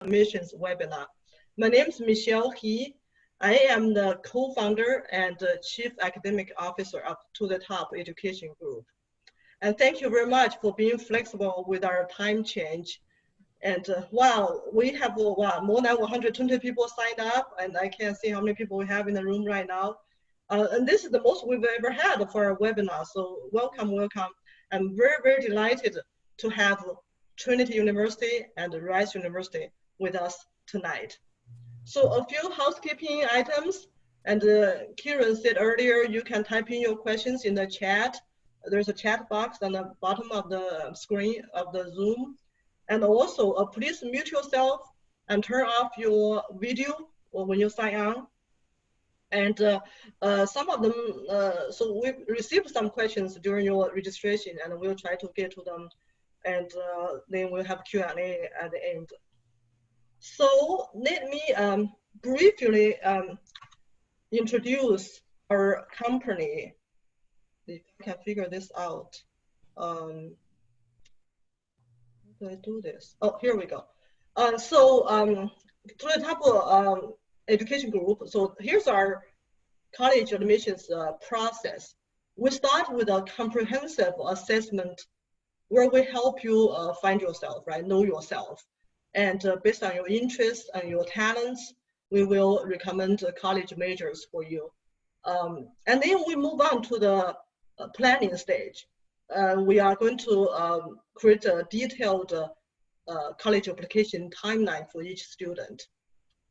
Admissions webinar. My name is Michelle He. I am the co-founder and chief academic officer of To the Top Education Group. And thank you very much for being flexible with our time change. And wow, we have more than 120 people signed up, and I can't see how many people we have in the room right now. And this is the most we've ever had for our webinar. So welcome, welcome. I'm very, very delighted to have Trinity University and Rice University with us tonight. So a few housekeeping items, and Kieran said earlier, you can type in your questions in the chat. There's a chat box on the bottom of the screen of the Zoom. And also, please mute yourself and turn off your video when you sign on. And some of them, so we received some questions during your registration, and we'll try to get to them. And then we'll have Q&A at the end. So let me briefly introduce our company, if I can figure this out. How do I do this? Oh, here we go. To the Top Education Group, so here's our college admissions process. We start with a comprehensive assessment where we help you find yourself, right? Know yourself. And based on your interests and your talents, we will recommend college majors for you. And then we move on to the planning stage. We are going to create a detailed college application timeline for each student.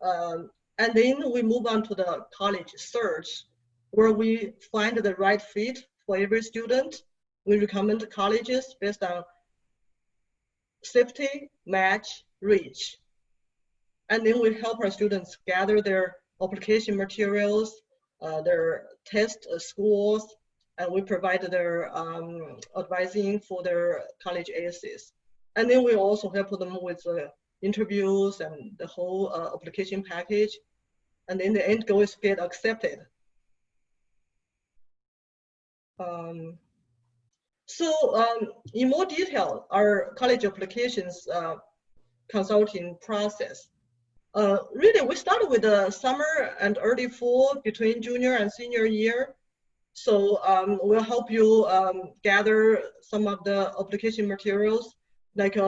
And then we move on to the college search, where we find the right fit for every student. We recommend colleges based on safety, match, reach. And then we help our students gather their application materials, their test scores, and we provide their advising for their college essays. And then we also help them with interviews and the whole application package. And then the end goal is to get accepted. In more detail, our college applications consulting process. Really, we started with the summer and early fall between junior and senior year. So we'll help you gather some of the application materials. Like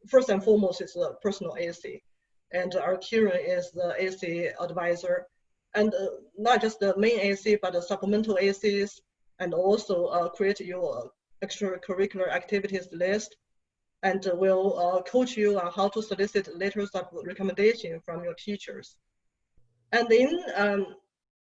first and foremost is a personal essay. And our Kieran is the essay advisor. And not just the main essay, but the supplemental essays, and also create your extracurricular activities list. And we'll coach you on how to solicit letters of recommendation from your teachers. And then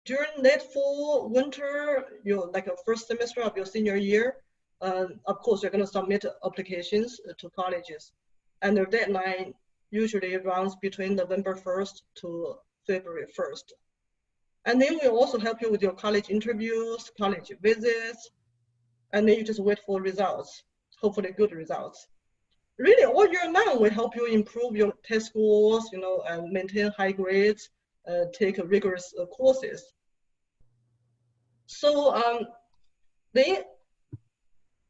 during late fall, winter, like a first semester of your senior year, of course, you're going to submit applications to colleges. And their deadline usually runs between November 1st to February 1st. And then we also help you with your college interviews, college visits, and then you just wait for results, hopefully good results. Really, all year long, we help you improve your test scores, and maintain high grades, take rigorous courses. So then,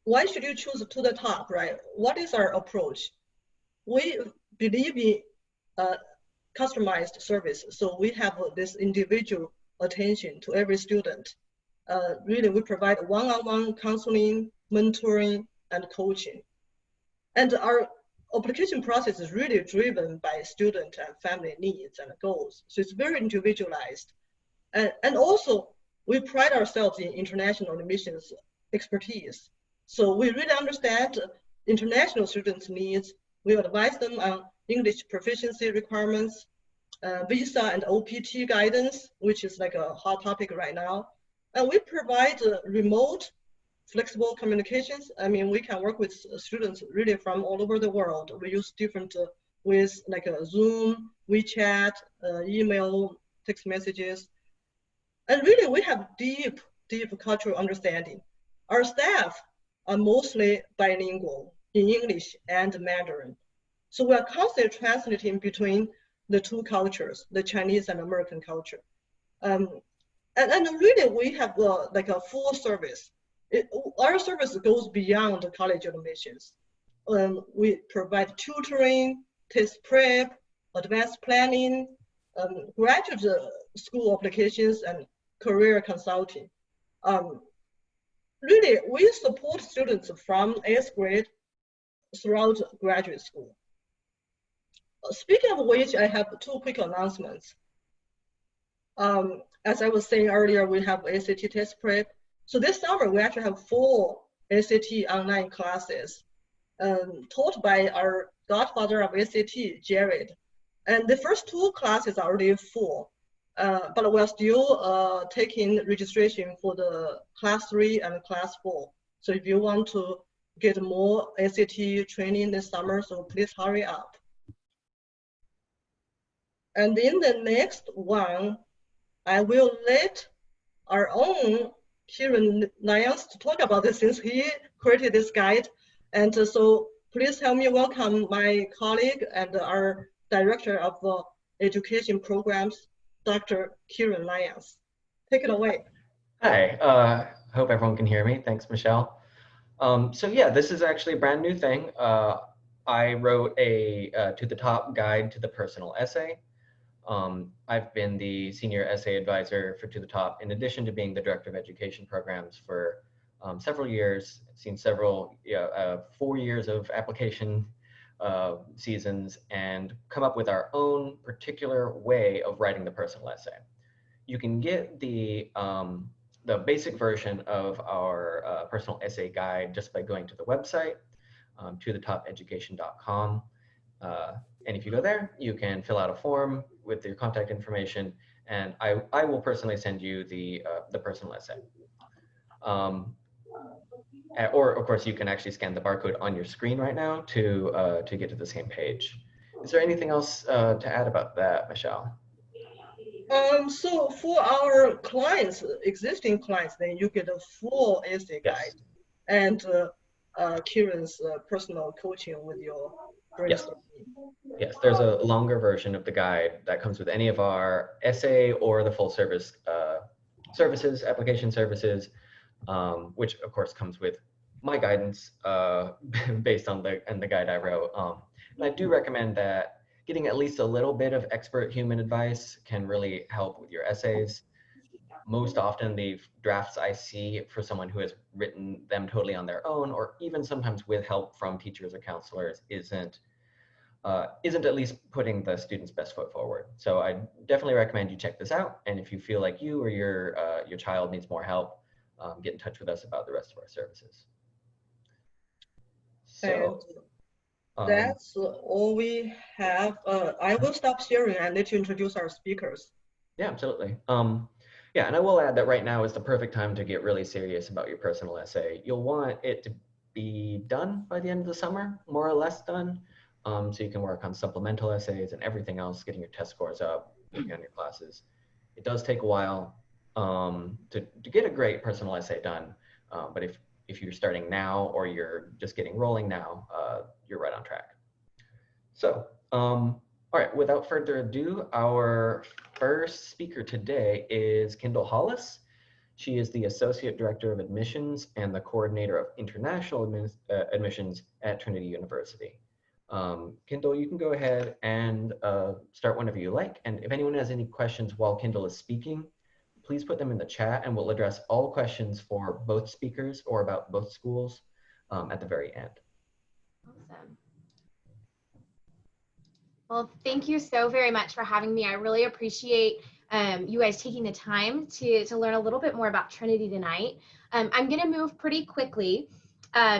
why should you choose To the Top, right? What is our approach? We believe in customized service. So we have this individual attention to every student. Really, we provide one-on-one counseling, mentoring, and coaching. And our application process is really driven by student and family needs and goals. So it's very individualized. And also, we pride ourselves in international admissions expertise. So we really understand international students' needs. We advise them on English proficiency requirements, visa and OPT guidance, which is like a hot topic right now. And we provide remote, flexible communications. I mean, we can work with students really from all over the world. We use different ways like Zoom, WeChat, email, text messages. And really, we have deep cultural understanding. Our staff are mostly bilingual in English and Mandarin. So we are constantly translating between the two cultures, the Chinese and American culture. And really, we have like a full service. Our service goes beyond college admissions. We provide tutoring, test prep, advanced planning, graduate school applications, and career consulting. Really, we support students from 8th grade throughout graduate school. Speaking of which, I have 2 quick announcements. As I was saying earlier, we have ACT test prep. So this summer, we actually have 4 ACT online classes taught by our godfather of ACT, Jared. And the first 2 classes are already full, but we're still taking registration for the class 3 and class 4. So if you want to get more ACT training this summer, so please hurry up. And in the next one, I will let our own Kieran Lyons to talk about this since he created this guide. And so please help me welcome my colleague and our Director of Education Programs, Dr. Kieran Lyons. Take it away. Hi, hope everyone can hear me. Thanks, Michelle. So yeah, this is actually a brand new thing. I wrote a To the Top guide to the personal essay. I've been the senior essay advisor for To the Top, in addition to being the director of education programs for several years. I've seen several, 4 years of application seasons, and come up with our own particular way of writing the personal essay. You can get the basic version of our personal essay guide just by going to the website, tothetopeducation.com. And if you go there, you can fill out a form with your contact information, and I will personally send you the personal essay. Or of course, you can actually scan the barcode on your screen right now to get to the same page. Is there anything else to add about that, Michelle? So for our clients, existing clients, then you get a full essay guide and Kieran's personal coaching with your brainstorming. Yes, there's a longer version of the guide that comes with any of our essay or the full service services, application services, which of course comes with my guidance based on the guide I wrote. And I do recommend that getting at least a little bit of expert human advice can really help with your essays. Most often the drafts I see for someone who has written them totally on their own, or even sometimes with help from teachers or counselors, isn't at least putting the student's best foot forward. So I definitely recommend you check this out. And if you feel like you or your child needs more help, get in touch with us about the rest of our services. So that's all we have. I will stop sharing and let you introduce our speakers. Yeah, absolutely. Yeah, and I will add that right now is the perfect time to get really serious about your personal essay. You'll want it to be done by the end of the summer, more or less done. So you can work on supplemental essays and everything else, getting your test scores up, working on your classes. It does take a while to get a great personal essay done, but if you're starting now or you're just getting rolling now, you're right on track. So, all right, without further ado, our first speaker today is Kindel Hollis. She is the Associate Director of Admissions and the Coordinator of International Admissions at Trinity University. Kindel, you can go ahead and start whenever you like. And if anyone has any questions while Kindel is speaking, please put them in the chat and we'll address all questions for both speakers or about both schools at the very end. Awesome. Well, thank you so very much for having me. I really appreciate you guys taking the time to learn a little bit more about Trinity tonight. I'm going to move pretty quickly.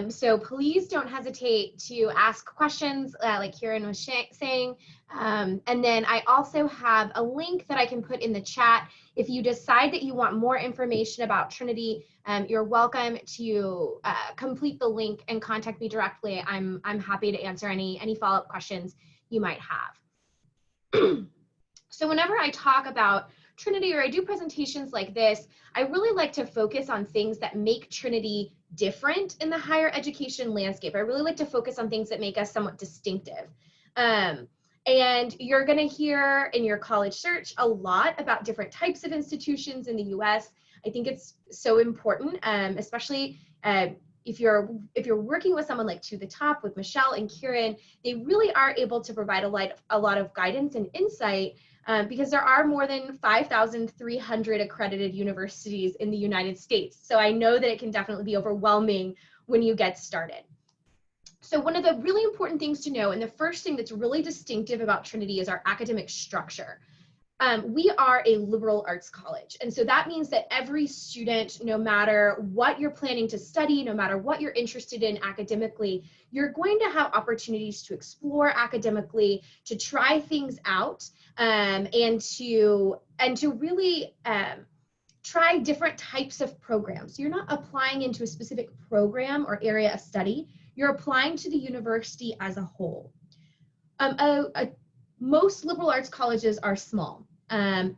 So please don't hesitate to ask questions like Kieran was saying. And then I also have a link that I can put in the chat. If you decide that you want more information about Trinity, you're welcome to complete the link and contact me directly. I'm happy to answer any follow-up questions you might have. So whenever I talk about Trinity or I do presentations like this, I really like to focus on things that make Trinity different in the higher education landscape. I really like to focus on things that make us somewhat distinctive. And you're going to hear in your college search a lot about different types of institutions in the US. I think it's so important, especially if you're working with someone like To the Top with Michelle and Kieran, they really are able to provide a lot of guidance and insight because there are more than 5,300 accredited universities in the United States. So I know that it can definitely be overwhelming when you get started. So one of the really important things to know, and the first thing that's really distinctive about Trinity, is our academic structure. We are a liberal arts college. And so that means that every student, no matter what you're planning to study, no matter what you're interested in academically, you're going to have opportunities to explore academically, to try things out, and to really try different types of programs. You're not applying into a specific program or area of study. You're applying to the university as a whole. Most liberal arts colleges are small.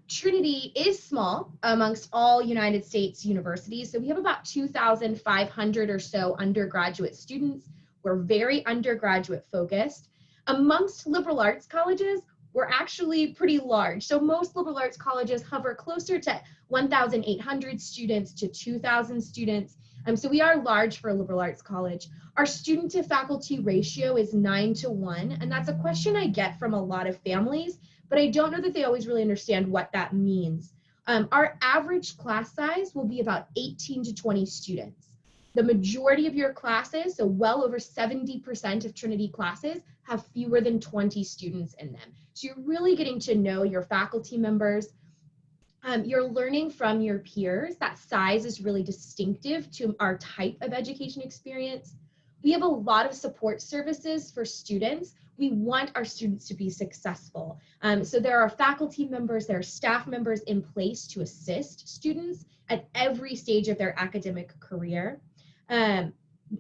Trinity is small amongst all United States universities. So we have about 2,500 or so undergraduate students. We're very undergraduate focused. Amongst liberal arts colleges, we're actually pretty large. So most liberal arts colleges hover closer to 1,800 students to 2,000 students. So we are large for a liberal arts college. Our student to faculty ratio is 9-to-1, and that's a question I get from a lot of families, but I don't know that they always really understand what that means. Our average class size will be about 18 to 20 students. The majority of your classes, so well over 70% of Trinity classes, have fewer than 20 students in them. So you're really getting to know your faculty members. You're learning from your peers. That size is really distinctive to our type of education experience. We have a lot of support services for students. We want our students to be successful. So there are faculty members, there are staff members in place to assist students at every stage of their academic career.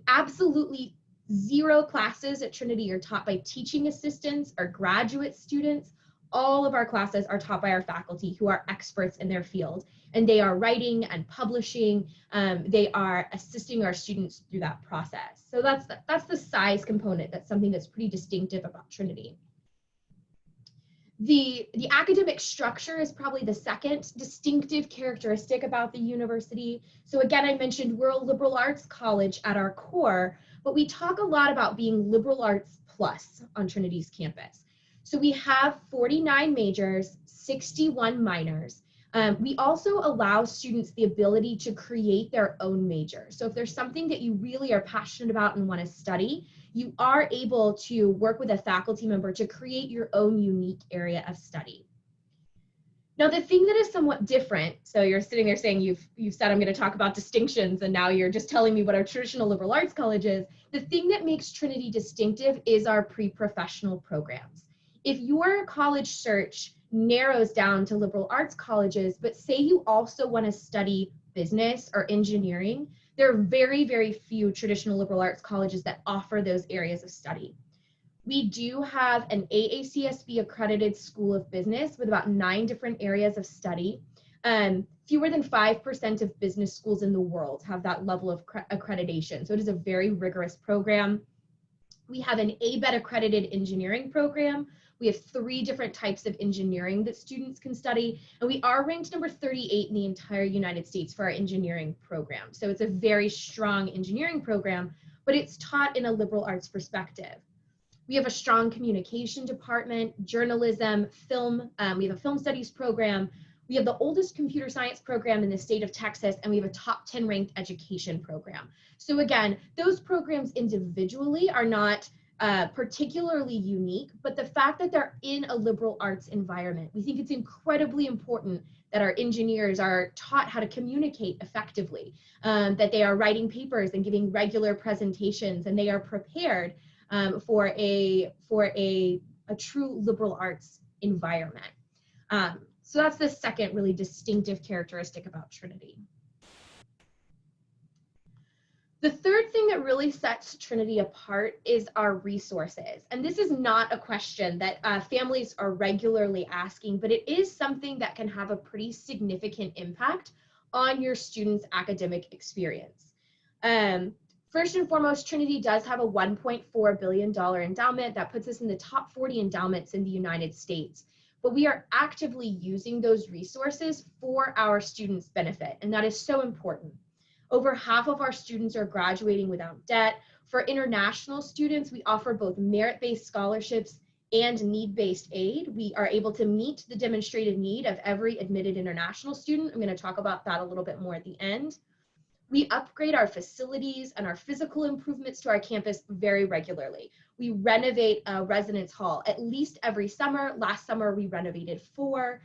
Absolutely zero classes at Trinity are taught by teaching assistants or graduate students. All of our classes are taught by our faculty who are experts in their field, and they are writing and publishing. They are assisting our students through that process. So that's the size component. That's something that's pretty distinctive about Trinity. The academic structure is probably the second distinctive characteristic about the university. So again, I mentioned we're a liberal arts college at our core, but we talk a lot about being liberal arts plus on Trinity's campus. So we have 49 majors, 61 minors. We also allow students the ability to create their own major. So if there's something that you really are passionate about and want to study, you are able to work with a faculty member to create your own unique area of study. Now, the thing that is somewhat different, so you're sitting there saying you've said I'm going to talk about distinctions, and now you're just telling me what our traditional liberal arts college is. The thing that makes Trinity distinctive is our pre-professional programs. If your college search narrows down to liberal arts colleges, but say you also want to study business or engineering, there are very, very few traditional liberal arts colleges that offer those areas of study. We do have an AACSB accredited school of business with about 9 different areas of study. Fewer than 5% of business schools in the world have that level of accreditation. So it is a very rigorous program. We have an ABET accredited engineering program. We have 3 different types of engineering that students can study, and we are ranked number 38 in the entire United States for our engineering program. So it's a very strong engineering program, but it's taught in a liberal arts perspective. We have a strong communication department, journalism, film. We have a film studies program. We have the oldest computer science program in the state of Texas, and we have a top 10 ranked education program. So again, those programs individually are not particularly unique, but the fact that they're in a liberal arts environment, we think it's incredibly important that our engineers are taught how to communicate effectively, that they are writing papers and giving regular presentations, and they are prepared for a true liberal arts environment. So that's the second really distinctive characteristic about Trinity. The third thing that really sets Trinity apart is our resources. And this is not a question that families are regularly asking, but it is something that can have a pretty significant impact on your students' academic experience. First and foremost, Trinity does have a $1.4 billion endowment that puts us in the top 40 endowments in the United States. But we are actively using those resources for our students' benefit, and that is so important. Over half of our students are graduating without debt. For international students, we offer both merit-based scholarships and need-based aid. We are able to meet the demonstrated need of every admitted international student. I'm going to talk about that a little bit more at the end. We upgrade our facilities and our physical improvements to our campus very regularly. We renovate a residence hall at least every summer. Last summer, we renovated 4.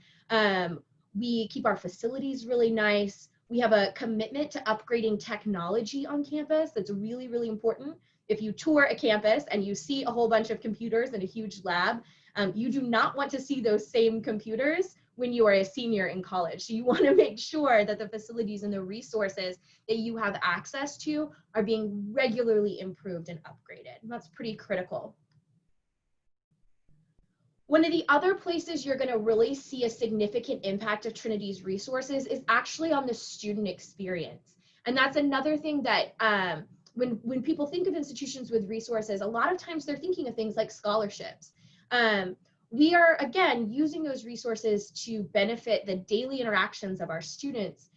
We keep our facilities really nice. We have a commitment to upgrading technology on campus. That's really, really important. If you tour a campus and you see a whole bunch of computers in a huge lab, you do not want to see those same computers when you are a senior in college. So you want to make sure that the facilities and the resources that you have access to are being regularly improved and upgraded. That's pretty critical. One of the other places you're going to really see a significant impact of Trinity's resources is actually on the student experience. And that's another thing that when people think of institutions with resources, a lot of times they're thinking of things like scholarships. We are, again, using those resources to benefit the daily interactions of our students.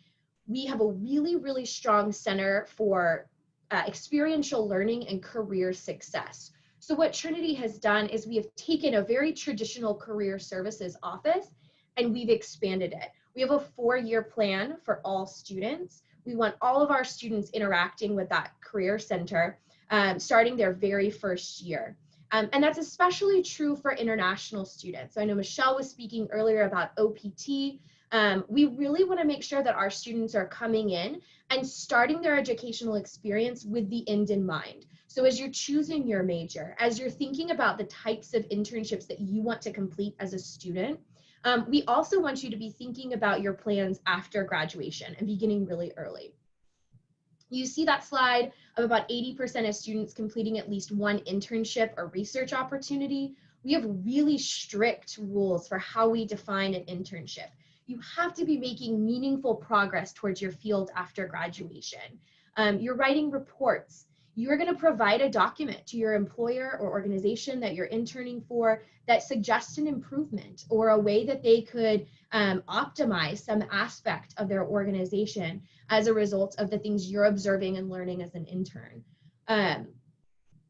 We have a really, really strong center for experiential learning and career success. So what Trinity has done is we have taken a very traditional career services office and we've expanded it. We have a 4-year plan for all students. We want all of our students interacting with that career center starting their very first year. And that's especially true for international students. So I know Michelle was speaking earlier about OPT. We really want to make sure that our students are coming in and starting their educational experience with the end in mind. So as you're choosing your major, as you're thinking about the types of internships that you want to complete as a student, we also want you to be thinking about your plans after graduation and beginning really early. You see that slide of about 80% of students completing at least one internship or research opportunity. We have really strict rules for how we define an internship. You have to be making meaningful progress towards your field after graduation. You're writing reports. You're going to provide a document to your employer or organization that you're interning for that suggests an improvement or a way that they could optimize some aspect of their organization as a result of the things you're observing and learning as an intern.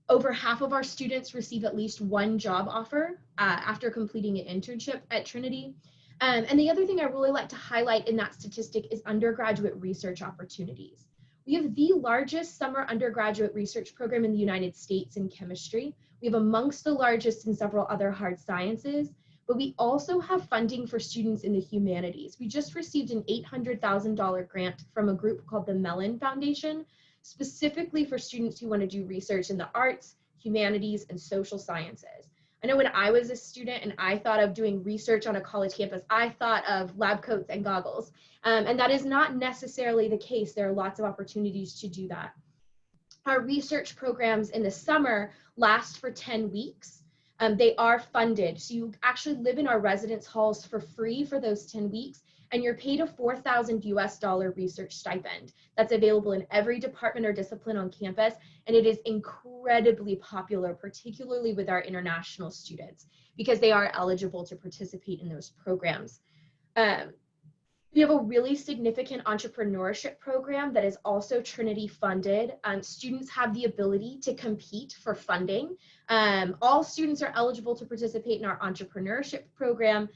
Over half of our students receive at least one job offer after completing an internship at Trinity. And the other thing I really like to highlight in that statistic is undergraduate research opportunities. We have the largest summer undergraduate research program in the United States in chemistry. We have amongst the largest in several other hard sciences, but we also have funding for students in the humanities. We just received an $800,000 grant from a group called the Mellon Foundation, specifically for students who want to do research in the arts, humanities, and social sciences. I know when I was a student and I thought of doing research on a college campus, I thought of lab coats and goggles. And that is not necessarily the case. There are lots of opportunities to do that. Our research programs in the summer last for 10 weeks. They are funded. So you actually live in our residence halls for free for those 10 weeks, and you're paid a $4,000 US research stipend. That's available in every department or discipline on campus, and it is incredibly popular, particularly with our international students, because they are eligible to participate in those programs. We have a really significant entrepreneurship program that is also Trinity funded. Students have the ability to compete for funding. All students are eligible to participate in our entrepreneurship program.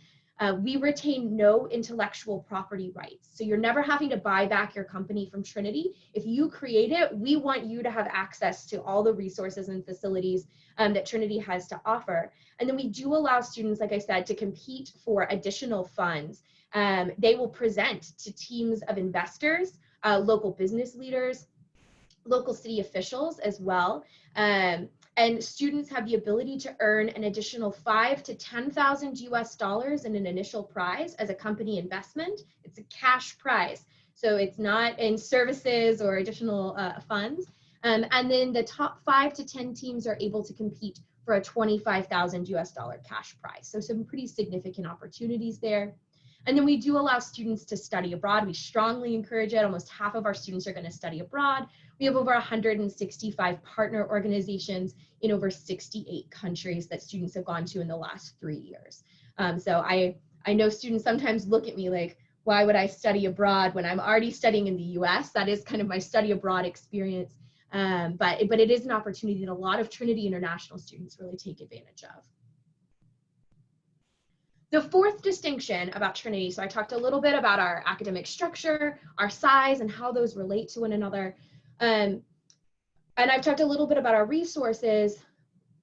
We retain no intellectual property rights. So you're never having to buy back your company from Trinity. If you create it, we want you to have access to all the resources and facilities that Trinity has to offer. And then we do allow students, like I said, to compete for additional funds. They will present to teams of investors, local business leaders, local city officials as well. And students have the ability to earn an additional $5,000 to $10,000 US in an initial prize as a company investment. It's a cash prize, so it's not in services or additional funds. And then the top 5 to 10 teams are able to compete for a $25,000 US cash prize. So some pretty significant opportunities there. And then we do allow students to study abroad. We strongly encourage it. Almost half of our students are going to study abroad. We have over 165 partner organizations in over 68 countries that students have gone to in the last 3 years. So I know students sometimes look at me like, why would I study abroad when I'm already studying in the US? That is kind of my study abroad experience. But it is an opportunity that a lot of Trinity International students really take advantage of. The fourth distinction about Trinity, so I talked a little bit about our academic structure, our size, and how those relate to one another. And I've talked a little bit about our resources.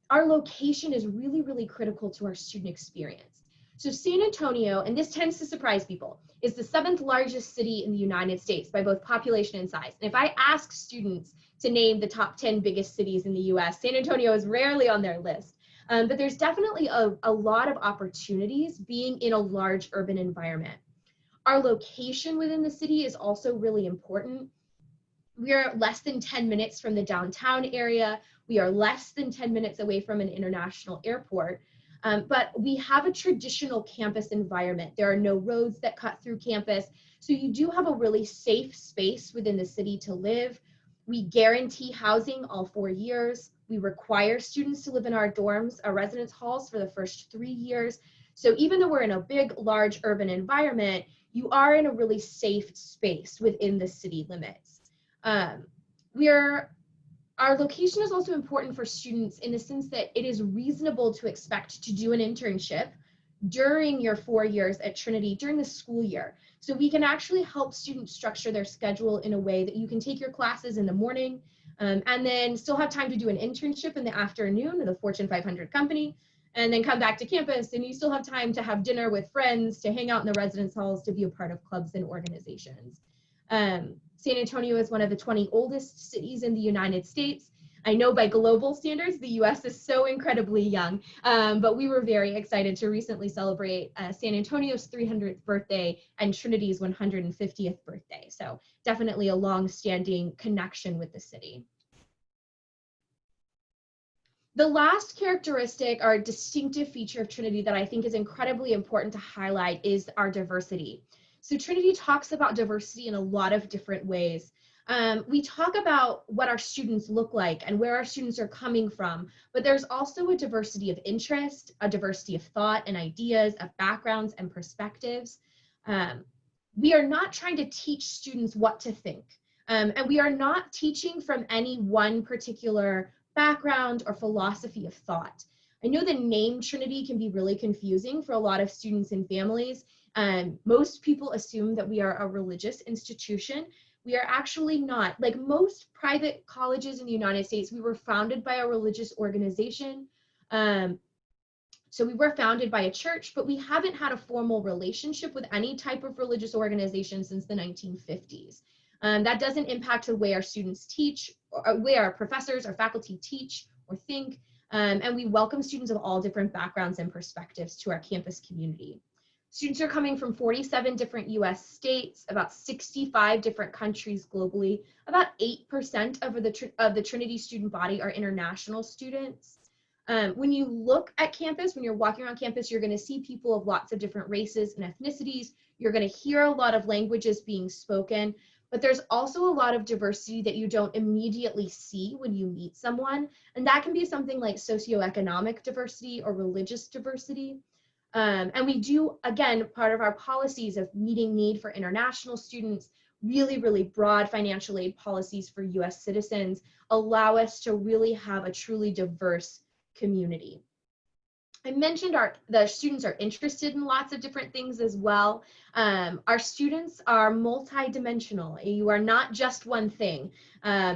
Our location is really, really critical to our student experience. So San Antonio, and this tends to surprise people, is the 7th largest city in the United States by both population and size. And if I ask students to name the top 10 biggest cities in the US, San Antonio is rarely on their list. But there's definitely a lot of opportunities being in a large urban environment. Our location within the city is also really important. We are less than 10 minutes from the downtown area. We are less than 10 minutes away from an international airport. But we have a traditional campus environment. There are no roads that cut through campus. So you do have a really safe space within the city to live. We guarantee housing all 4 years. We require students to live in our dorms, our residence halls for the first 3 years. So even though we're in a big, large urban environment, you are in a really safe space within the city limits. Our location is also important for students in the sense that it is reasonable to expect to do an internship during your 4 years at Trinity during the school year. So we can actually help students structure their schedule in a way that you can take your classes in the morning and then still have time to do an internship in the afternoon with a Fortune 500 company, and then come back to campus and you still have time to have dinner with friends, to hang out in the residence halls, to be a part of clubs and organizations. San Antonio is one of the 20 oldest cities in the United States. I know by global standards, the US is so incredibly young, but we were very excited to recently celebrate San Antonio's 300th birthday and Trinity's 150th birthday. So definitely a long-standing connection with the city. The last characteristic or distinctive feature of Trinity that I think is incredibly important to highlight is our diversity. So Trinity talks about diversity in a lot of different ways. We talk about what our students look like and where our students are coming from, but there's also a diversity of interest, a diversity of thought and ideas, of backgrounds and perspectives. We are not trying to teach students what to think, and we are not teaching from any one particular background or philosophy of thought. I know the name Trinity can be really confusing for a lot of students and families. Most people assume that we are a religious institution. We are actually not. Like most private colleges in the United States, we were founded by a religious organization. So we were founded by a church, but we haven't had a formal relationship with any type of religious organization since the 1950s. That doesn't impact the way our students teach, or way our professors or faculty teach or think, and we welcome students of all different backgrounds and perspectives to our campus community. Students are coming from 47 different US states, about 65 different countries globally. About 8% of the Trinity student body are international students. When you look at campus, when you're walking around campus, you're going to see people of lots of different races and ethnicities. You're going to hear a lot of languages being spoken, but there's also a lot of diversity that you don't immediately see when you meet someone. And that can be something like socioeconomic diversity or religious diversity. And we do, again, part of our policies of meeting need for international students, really, really broad financial aid policies for US citizens allow us to really have a truly diverse community. I mentioned the students are interested in lots of different things as well. Our students are multidimensional. You are not just one thing.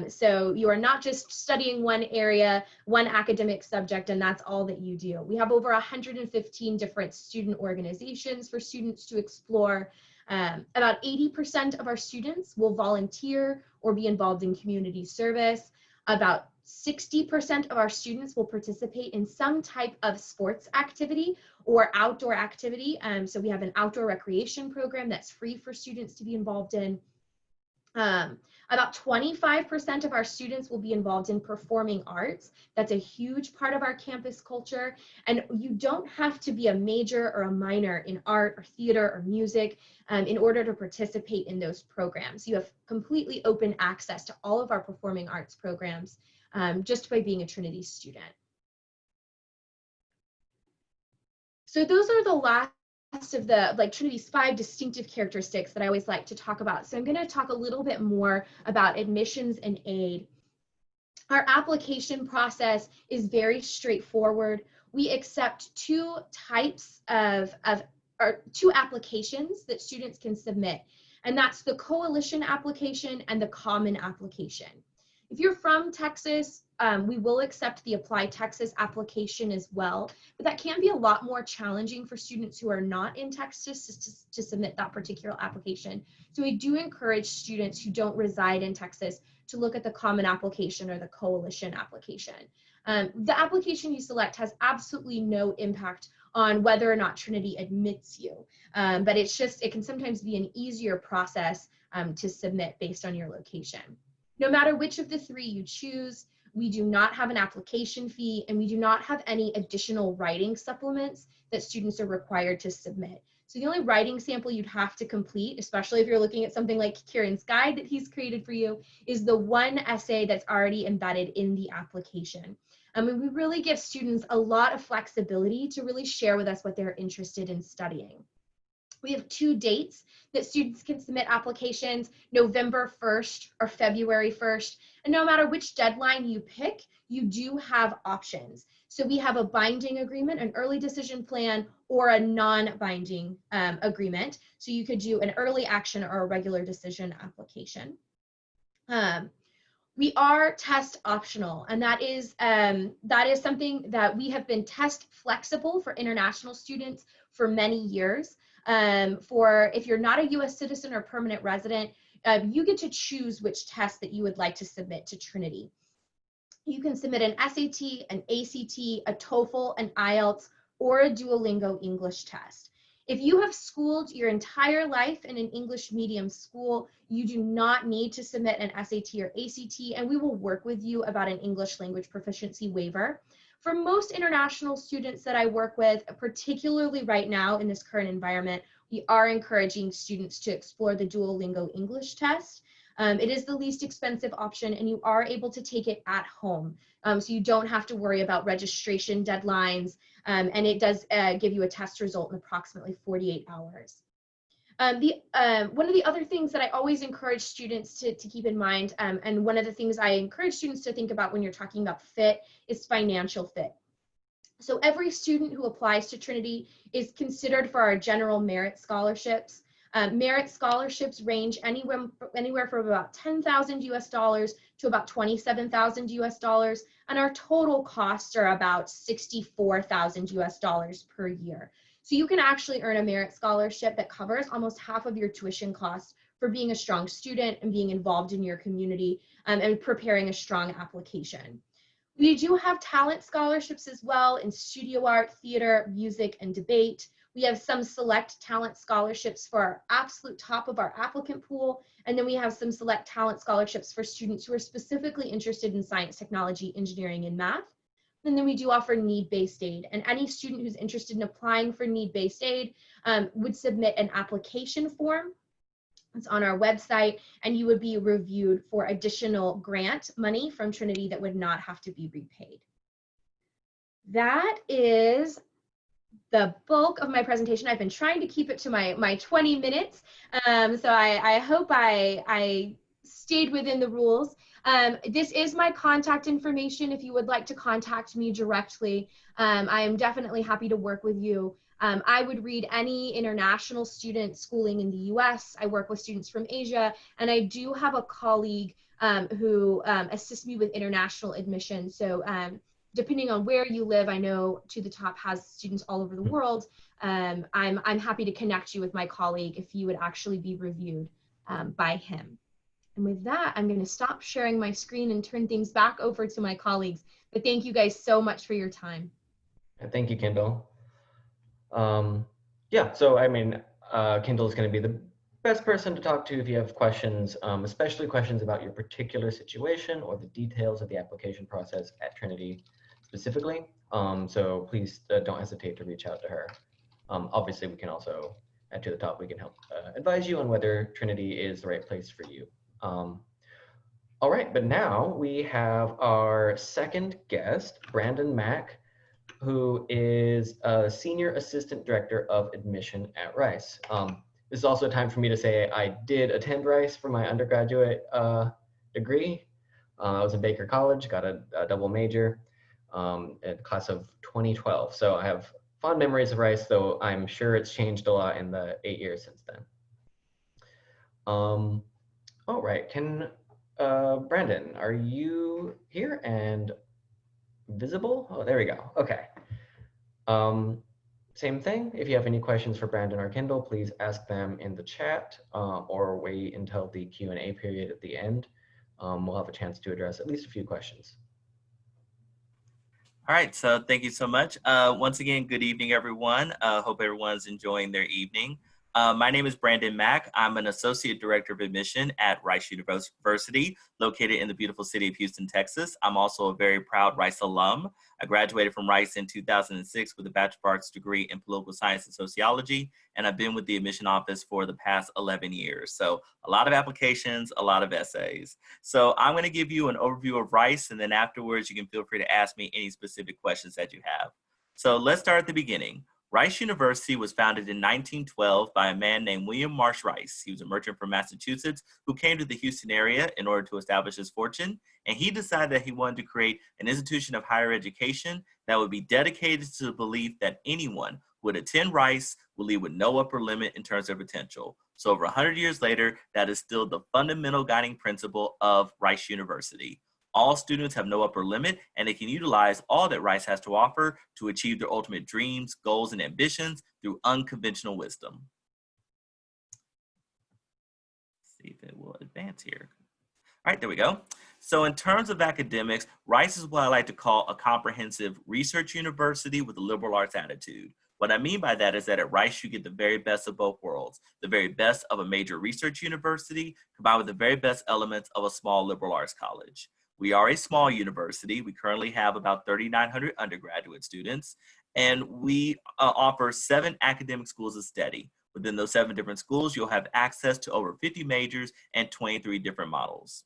So you are not just studying one area, one academic subject, and that's all that you do. We have over 115 different student organizations for students to explore. About 80% of our students will volunteer or be involved in community service. About 60% of our students will participate in some type of sports activity or outdoor activity. So we have an outdoor recreation program that's free for students to be involved in. About 25% of our students will be involved in performing arts. That's a huge part of our campus culture. And you don't have to be a major or a minor in art or theater or music in order to participate in those programs. You have completely open access to all of our performing arts programs just by being a Trinity student. So those are the last of the Trinity's 5 distinctive characteristics that I always like to talk about. So I'm going to talk a little bit more about admissions and aid. Our application process is very straightforward. We accept two types or two applications that students can submit, and that's the coalition application and the common application. If you're from Texas, we will accept the Apply Texas application as well, but that can be a lot more challenging for students who are not in Texas to submit that particular application. So we do encourage students who don't reside in Texas to look at the common application or the coalition application. The application you select has absolutely no impact on whether or not Trinity admits you, but it can sometimes be an easier process to submit based on your location. No matter which of the three you choose, we do not have an application fee, and we do not have any additional writing supplements that students are required to submit. So the only writing sample you'd have to complete, especially if you're looking at something like Kieran's guide that he's created for you, is the one essay that's already embedded in the application. And we really give students a lot of flexibility to really share with us what they're interested in studying. We have 2 dates that students can submit applications, November 1st or February 1st. And no matter which deadline you pick, you do have options. So we have a binding agreement, an early decision plan, or a non-binding agreement. So you could do an early action or a regular decision application. We are test optional, and that is something that we have been test flexible for international students for many years. For if you're not a US citizen or permanent resident, you get to choose which test that you would like to submit to Trinity. You can submit an SAT, an ACT, a TOEFL, an IELTS, or a Duolingo English test. If you have schooled your entire life in an English medium school, you do not need to submit an SAT or ACT, and we will work with you about an English language proficiency waiver. For most international students that I work with, particularly right now in this current environment, we are encouraging students to explore the Duolingo English test. It is the least expensive option, and you are able to take it at home. So you don't have to worry about registration deadlines, and it does give you a test result in approximately 48 hours. One of the other things that I always encourage students to keep in mind, and one of the things I encourage students to think about when you're talking about fit, is financial fit. So every student who applies to Trinity is considered for our general merit scholarships. Merit scholarships range anywhere from about $10,000 US to about $27,000 US, and our total costs are about $64,000 US per year. So you can actually earn a merit scholarship that covers almost half of your tuition costs for being a strong student and being involved in your community and preparing a strong application. We do have talent scholarships as well in studio art, theater, music, and debate. We have some select talent scholarships for our absolute top of our applicant pool, and then we have some select talent scholarships for students who are specifically interested in science, technology, engineering, and math. And then we do offer need-based aid, and any student who's interested in applying for need-based aid would submit an application form. It's on our website, and you would be reviewed for additional grant money from Trinity that would not have to be repaid. That is the bulk of my presentation. I've been trying to keep it to my 20 minutes, so I hope I stayed within the rules. This is my contact information if you would like to contact me directly. I am definitely happy to work with you. I would read any international student schooling in the US. I work with students from Asia, and I do have a colleague who assists me with international admission. So depending on where you live, I know To the Top has students all over the world. I'm happy to connect you with my colleague if you would actually be reviewed by him. And with that, I'm going to stop sharing my screen and turn things back over to my colleagues. But thank you guys so much for your time. Thank you, Kindel. Yeah, so I mean, Kindel is going to be the best person to talk to if you have questions, especially questions about your particular situation or the details of the application process at Trinity specifically. So please don't hesitate to reach out to her. Obviously, we can also, at To the Top, we can help advise you on whether Trinity is the right place for you. All right, but now we have our second guest, Brandon Mack, who is a Senior Assistant Director of Admission at Rice. This is also a time for me to say I did attend Rice for my undergraduate degree. I was in Baker College, got a double major in the class of 2012. So I have fond memories of Rice, though I'm sure it's changed a lot in the 8 years since then. All right, Brandon, are you here and visible? Oh, there we go. Okay. Same thing. If you have any questions for Brandon or Kindel, please ask them in the chat or wait until the Q&A period at the end. We'll have a chance to address at least a few questions. All right, so thank you so much. Once again, good evening, everyone. Hope everyone's enjoying their evening. My name is Brandon Mack. I'm an Associate Director of Admission at Rice University, located in the beautiful city of Houston, Texas. I'm also a very proud Rice alum. I graduated from Rice in 2006 with a Bachelor of Arts degree in Political Science and Sociology, and I've been with the admission office for the past 11 years. So a lot of applications, a lot of essays. So I'm going to give you an overview of Rice, and then afterwards you can feel free to ask me any specific questions that you have. So let's start at the beginning. Rice University was founded in 1912 by a man named William Marsh Rice. He was a merchant from Massachusetts who came to the Houston area in order to establish his fortune. And he decided that he wanted to create an institution of higher education that would be dedicated to the belief that anyone who would attend Rice would leave with no upper limit in terms of potential. So over 100 years later, that is still the fundamental guiding principle of Rice University. All students have no upper limit, and they can utilize all that Rice has to offer to achieve their ultimate dreams, goals, and ambitions through unconventional wisdom. Let's see if it will advance here. All right, there we go. So in terms of academics, Rice is what I like to call a comprehensive research university with a liberal arts attitude. What I mean by that is that at Rice, you get the very best of both worlds, the very best of a major research university combined with the very best elements of a small liberal arts college. We are a small university. We currently have about 3,900 undergraduate students, and we offer 7 academic schools of study. Within those 7 different schools, you'll have access to over 50 majors and 23 different minors.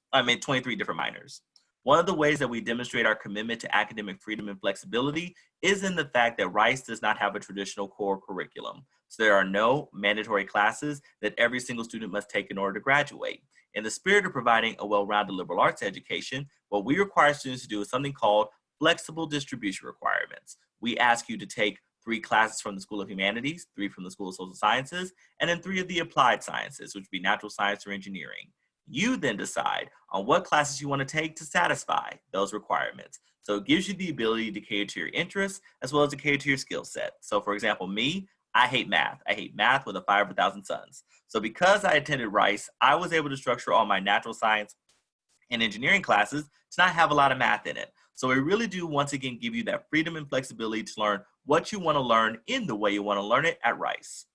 One of the ways that we demonstrate our commitment to academic freedom and flexibility is in the fact that Rice does not have a traditional core curriculum. So there are no mandatory classes that every single student must take in order to graduate. In the spirit of providing a well-rounded liberal arts education, what we require students to do is something called flexible distribution requirements. We ask you to take 3 classes from the School of Humanities, 3 from the School of Social Sciences, and then 3 of the applied sciences, which would be natural science or engineering. You then decide on what classes you want to take to satisfy those requirements. So it gives you the ability to cater to your interests as well as to cater to your skill set. So for example, me, I hate math. I hate math with a fire of 1,000 suns. So because I attended Rice, I was able to structure all my natural science and engineering classes to not have a lot of math in it. So we really do once again give you that freedom and flexibility to learn what you want to learn in the way you want to learn it at Rice.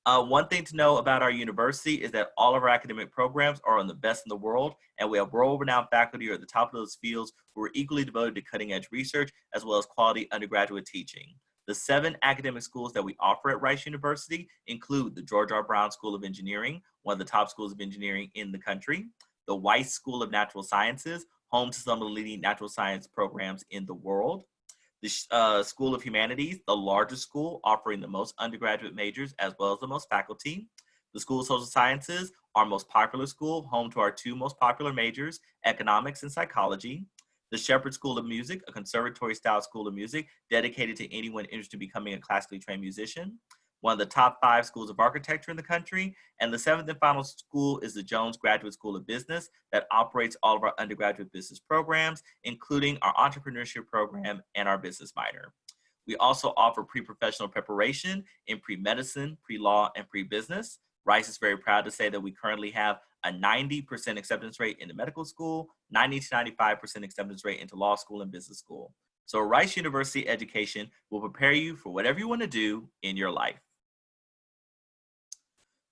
One thing to know about our university is that all of our academic programs are on the best in the world, and we have world-renowned faculty who are at the top of those fields who are equally devoted to cutting-edge research as well as quality undergraduate teaching. The 7 academic schools that we offer at Rice University include the George R. Brown School of Engineering, one of the top schools of engineering in the country, the Weiss School of Natural Sciences, home to some of the leading natural science programs in the world, the School of Humanities, the largest school offering the most undergraduate majors as well as the most faculty, the School of Social Sciences, our most popular school, home to our 2 most popular majors, economics and psychology, the Shepherd School of Music, a conservatory-style school of music dedicated to anyone interested in becoming a classically trained musician, one of the top 5 schools of architecture in the country, and the 7th and final school is the Jones Graduate School of Business that operates all of our undergraduate business programs, including our entrepreneurship program and our business minor. We also offer pre-professional preparation in pre-medicine, pre-law, and pre-business. Rice is very proud to say that we currently have a 90% acceptance rate into medical school, 90 to 95% acceptance rate into law school and business school. So Rice University education will prepare you for whatever you want to do in your life.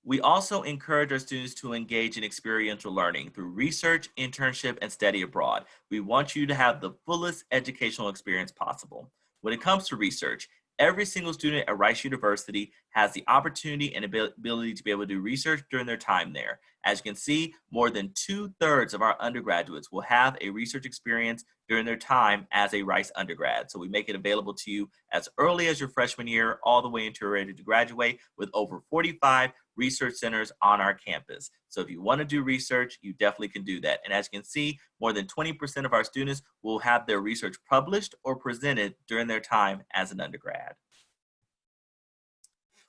We also encourage our students to engage in experiential learning through research, internship, and study abroad. We want you to have the fullest educational experience possible. When it comes to research, every single student at Rice University has the opportunity and ability to be able to do research during their time there. As you can see, more than 2/3 of our undergraduates will have a research experience during their time as a Rice undergrad. So we make it available to you as early as your freshman year, all the way until you're ready to graduate, with over 45 research centers on our campus. So if you want to do research, you definitely can do that. And as you can see, more than 20% of our students will have their research published or presented during their time as an undergrad.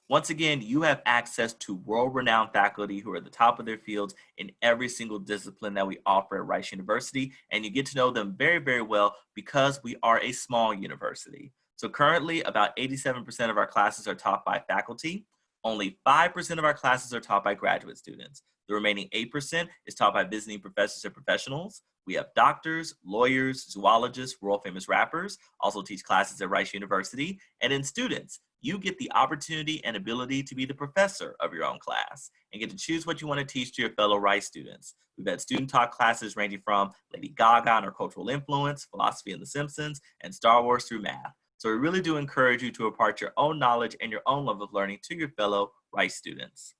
Once again, you have access to world-renowned faculty who are at the top of their fields in every single discipline that we offer at Rice University, and you get to know them very, very well because we are a small university. So currently, about 87% of our classes are taught by faculty. Only 5% of our classes are taught by graduate students. The remaining 8% is taught by visiting professors and professionals. We have doctors, lawyers, zoologists, world famous rappers, also teach classes at Rice University, and then students. You get the opportunity and ability to be the professor of your own class and get to choose what you want to teach to your fellow Rice students. We've had student talk classes ranging from Lady Gaga and her cultural influence, philosophy and The Simpsons, and Star Wars through math. So we really do encourage you to impart your own knowledge and your own love of learning to your fellow Rice students.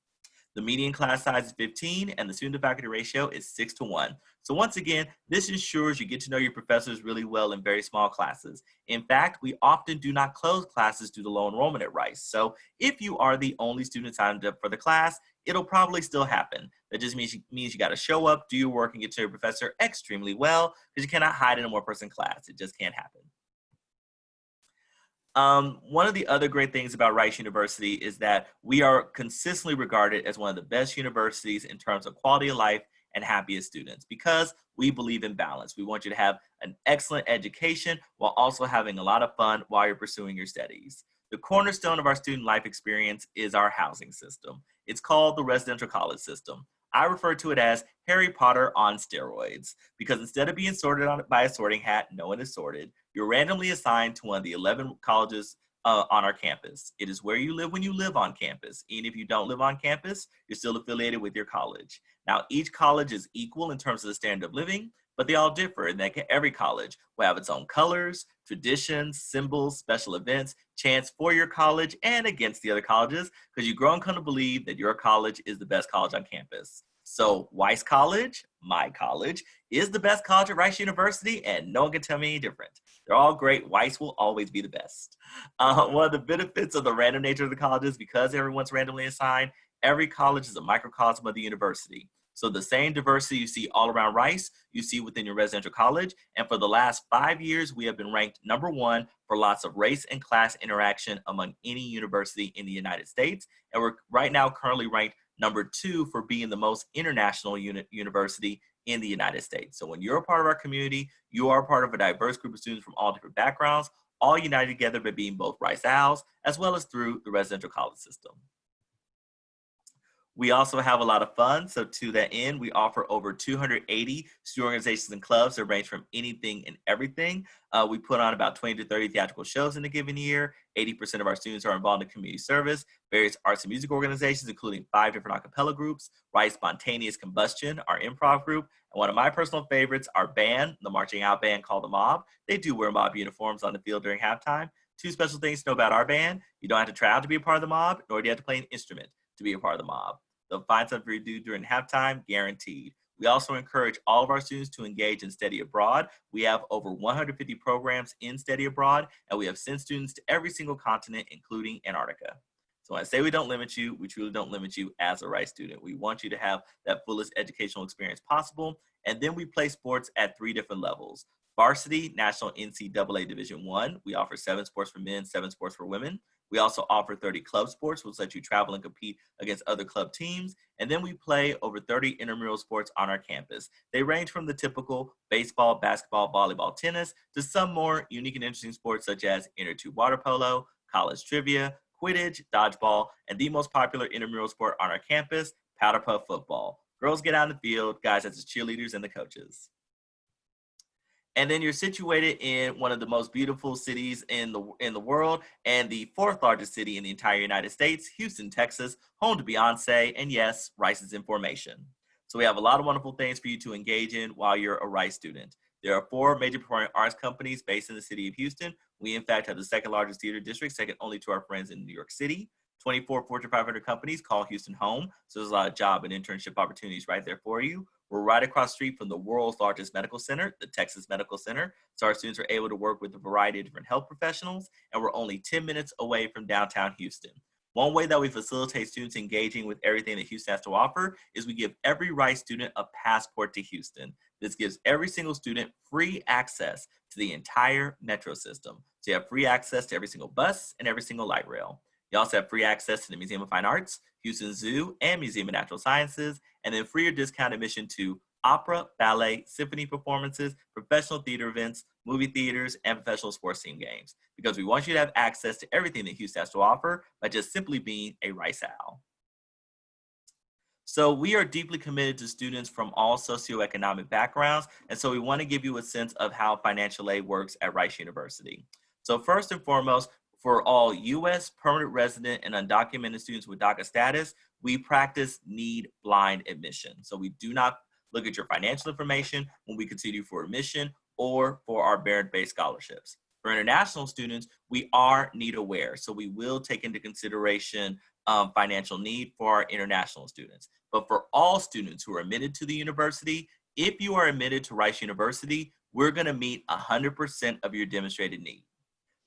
The median class size is 15 and the student to faculty ratio is 6:1. So once again, this ensures you get to know your professors really well in very small classes. In fact, we often do not close classes due to low enrollment at Rice. So if you are the only student signed up for the class, it'll probably still happen. That just means you got to show up, do your work, and get to your professor extremely well, because you cannot hide in a one-person class. It just can't happen. One of the other great things about Rice University is that we are consistently regarded as one of the best universities in terms of quality of life and happiest students, because we believe in balance. We want you to have an excellent education while also having a lot of fun while you're pursuing your studies. The cornerstone of our student life experience is our housing system. It's called the residential college system. I refer to it as Harry Potter on steroids, because instead of being sorted on by a sorting hat, no one is sorted. You're randomly assigned to one of the 11 colleges on our campus. It is where you live when you live on campus. Even if you don't live on campus, you're still affiliated with your college. Now, each college is equal in terms of the standard of living, but they all differ in that every college will have its own colors, traditions, symbols, special events, chants for your college and against the other colleges, because you grow and come to believe that your college is the best college on campus. So Weiss College, my college, is the best college at Rice University, and no one can tell me any different. They're all great. Weiss will always be the best. One of the benefits of the random nature of the colleges, because everyone's randomly assigned, every college is a microcosm of the university. So the same diversity you see all around Rice, you see within your residential college. And for the last 5 years, we have been ranked #1 for lots of race and class interaction among any university in the United States. And we're right now currently ranked #2 for being the most international university in the United States. So when you're a part of our community, you are part of a diverse group of students from all different backgrounds, all united together by being both Rice Owls, as well as through the residential college system. We also have a lot of fun. So to that end, we offer over 280 student organizations and clubs that range from anything and everything. We put on about 20 to 30 theatrical shows in a given year. 80% of our students are involved in community service, various arts and music organizations, including 5 different a cappella groups, Rice Spontaneous Combustion, our improv group, and one of my personal favorites, our band, the marching out band called the Mob. They do wear mob uniforms on the field during halftime. 2 special things to know about our band: you don't have to try out to be a part of the Mob, nor do you have to play an instrument to be a part of the Mob. They'll find something for you to do during halftime, guaranteed. We also encourage all of our students to engage in study abroad. We have over 150 programs in study abroad, and we have sent students to every single continent, including Antarctica. So when I say we don't limit you, we truly don't limit you as a Rice student. We want you to have that fullest educational experience possible. And then we play sports at 3 different levels. Varsity, National NCAA Division I. We offer 7 sports for men, 7 sports for women. We also offer 30 club sports, which let you travel and compete against other club teams. And then we play over 30 intramural sports on our campus. They range from the typical baseball, basketball, volleyball, tennis, to some more unique and interesting sports such as inner tube water polo, college trivia, Quidditch, dodgeball, and the most popular intramural sport on our campus, powder puff football. Girls get out in the field, guys as the cheerleaders and the coaches. And then you're situated in one of the most beautiful cities in the world, and the 4th largest city in the entire United States, Houston, Texas, home to Beyonce, and yes, Rice is in formation. So we have a lot of wonderful things for you to engage in while you're a Rice student. There are 4 major performing arts companies based in the city of Houston. We, in fact, have the 2nd largest theater district, second only to our friends in New York City. 24 Fortune 500 companies call Houston home, so there's a lot of job and internship opportunities right there for you. We're right across the street from the world's largest medical center, the Texas Medical Center. So our students are able to work with a variety of different health professionals, and we're only 10 minutes away from downtown Houston. One way that we facilitate students engaging with everything that Houston has to offer is we give every Rice student a passport to Houston. This gives every single student free access to the entire metro system. So you have free access to every single bus and every single light rail. You also have free access to the Museum of Fine Arts, Houston Zoo, and Museum of Natural Sciences, and then free or discount admission to opera, ballet, symphony performances, professional theater events, movie theaters, and professional sports team games, because we want you to have access to everything that Houston has to offer by just simply being a Rice Owl. So we are deeply committed to students from all socioeconomic backgrounds, and so we want to give you a sense of how financial aid works at Rice University. So first and foremost, for all U.S. permanent resident and undocumented students with DACA status, we practice need-blind admission. So we do not look at your financial information when we consider you for admission or for our merit-based scholarships. For international students, we are need aware. So we will take into consideration financial need for our international students. But for all students who are admitted to the university, if you are admitted to Rice University, we're gonna meet 100% of your demonstrated need.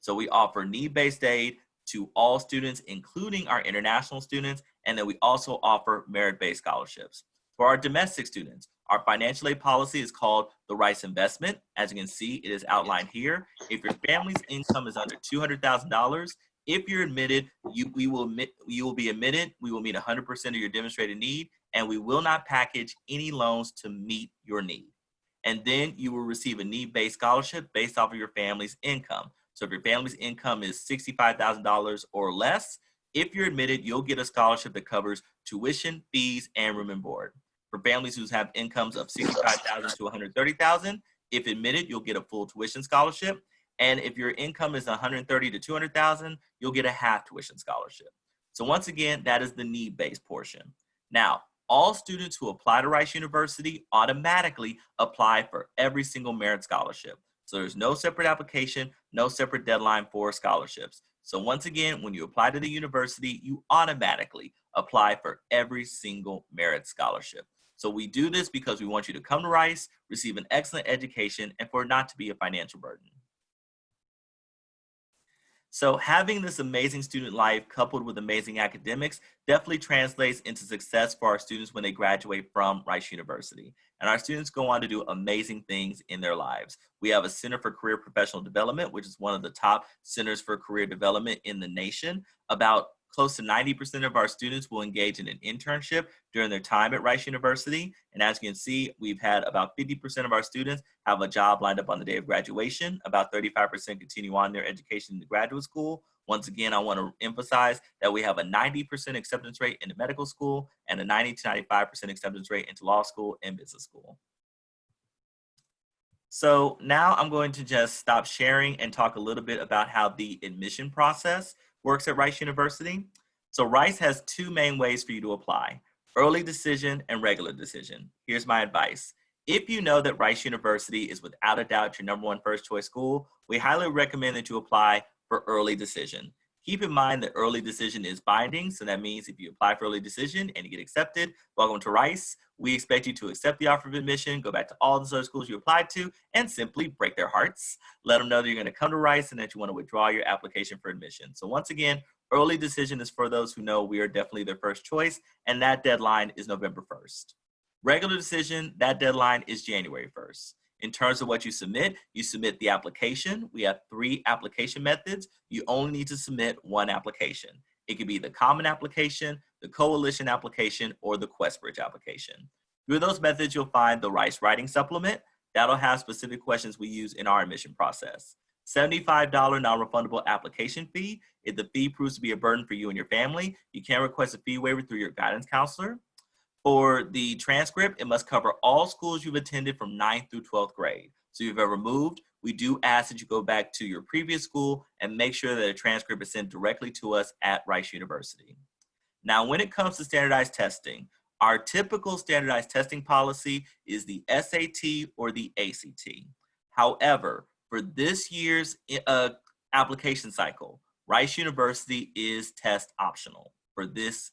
So we offer need-based aid to all students, including our international students, and then we also offer merit-based scholarships. For our domestic students, our financial aid policy is called the Rice Investment. As you can see, it is outlined here. If your family's income is under $200,000, if you're admitted, you will be admitted. We will meet 100% of your demonstrated need, and we will not package any loans to meet your need. And then you will receive a need-based scholarship based off of your family's income. So if your family's income is $65,000 or less, if you're admitted, you'll get a scholarship that covers tuition, fees, and room and board. For families who have incomes of $65,000 to $130,000, if admitted, you'll get a full tuition scholarship. And if your income is $130,000 to $200,000, you'll get a half tuition scholarship. So once again, that is the need-based portion. Now, all students who apply to Rice University automatically apply for every single merit scholarship. So there's no separate application, no separate deadline for scholarships. So once again, when you apply to the university, you automatically apply for every single merit scholarship. So we do this because we want you to come to Rice, receive an excellent education, and for it not to be a financial burden. So having this amazing student life coupled with amazing academics definitely translates into success for our students when they graduate from Rice University. And our students go on to do amazing things in their lives. We have a Center for Career Professional Development, which is one of the top centers for career development in the nation. About close to 90% of our students will engage in an internship during their time at Rice University. And as you can see, we've had about 50% of our students have a job lined up on the day of graduation. About 35% continue on their education in the graduate school. Once again, I want to emphasize that we have a 90% acceptance rate into medical school and a 90 to 95% acceptance rate into law school and business school. So now I'm going to just stop sharing and talk a little bit about how the admission process works at Rice University. So Rice has two main ways for you to apply: early decision and regular decision. Here's my advice. If you know that Rice University is without a doubt your #1 first choice school, we highly recommend that you apply for early decision. Keep in mind that early decision is binding, so that means if you apply for early decision and you get accepted, welcome to Rice. We expect you to accept the offer of admission, go back to all the other schools you applied to, and simply break their hearts. Let them know that you're going to come to Rice and that you want to withdraw your application for admission. So once again, early decision is for those who know we are definitely their first choice, and that deadline is November 1st. Regular decision, that deadline is January 1st. In terms of what you submit the application. We have 3 application methods. You only need to submit 1 application. It could be the common application, the coalition application, or the QuestBridge application. Through those methods, you'll find the Rice Writing Supplement. That'll have specific questions we use in our admission process. $75 non-refundable application fee. If the fee proves to be a burden for you and your family, you can request a fee waiver through your guidance counselor. For the transcript, it must cover all schools you've attended from 9th through 12th grade. So if you've ever moved, we do ask that you go back to your previous school and make sure that a transcript is sent directly to us at Rice University. Now, when it comes to standardized testing, our typical standardized testing policy is the SAT or the ACT. However, for this year's application cycle, Rice University is test optional for this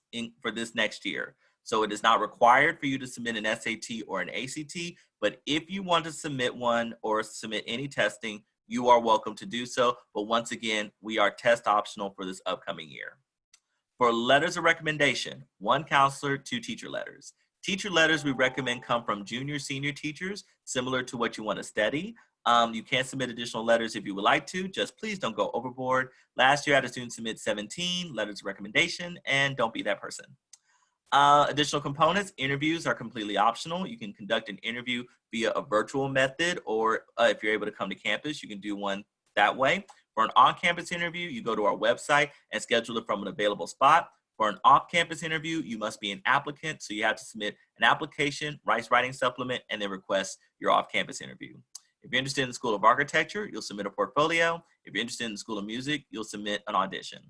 next year. So it is not required for you to submit an SAT or an ACT, but if you want to submit one or submit any testing, you are welcome to do so. But once again, we are test optional for this upcoming year. For letters of recommendation, 1 counselor, 2 teacher letters. Teacher letters we recommend come from junior, senior teachers, similar to what you want to study. You can submit additional letters if you would like to, just please don't go overboard. Last year I had a student submit 17 letters of recommendation, and don't be that person. Additional components, interviews are completely optional. You can conduct an interview via a virtual method, or if you're able to come to campus, you can do one that way. For an on-campus interview, you go to our website and schedule it from an available spot. For an off-campus interview, you must be an applicant, so you have to submit an application, Rice Writing Supplement, and then request your off-campus interview. If you're interested in the School of Architecture, you'll submit a portfolio. If you're interested in the School of Music, you'll submit an audition.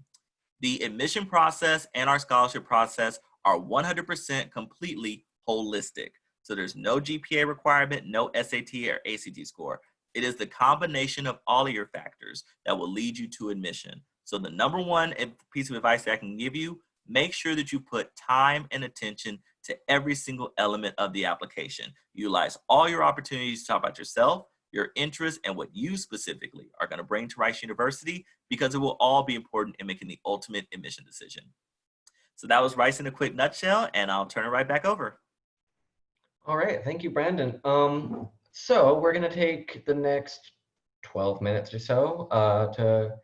The admission process and our scholarship process are 100% completely holistic. So there's no GPA requirement, no SAT or ACT score. It is the combination of all of your factors that will lead you to admission. So the number one piece of advice that I can give you, make sure that you put time and attention to every single element of the application. Utilize all your opportunities to talk about yourself, your interests, and what you specifically are going to bring to Rice University, because it will all be important in making the ultimate admission decision. So that was Rice in a quick nutshell, and I'll turn it right back over. All right, thank you, Brandon. So we're going to take the next 12 minutes or so to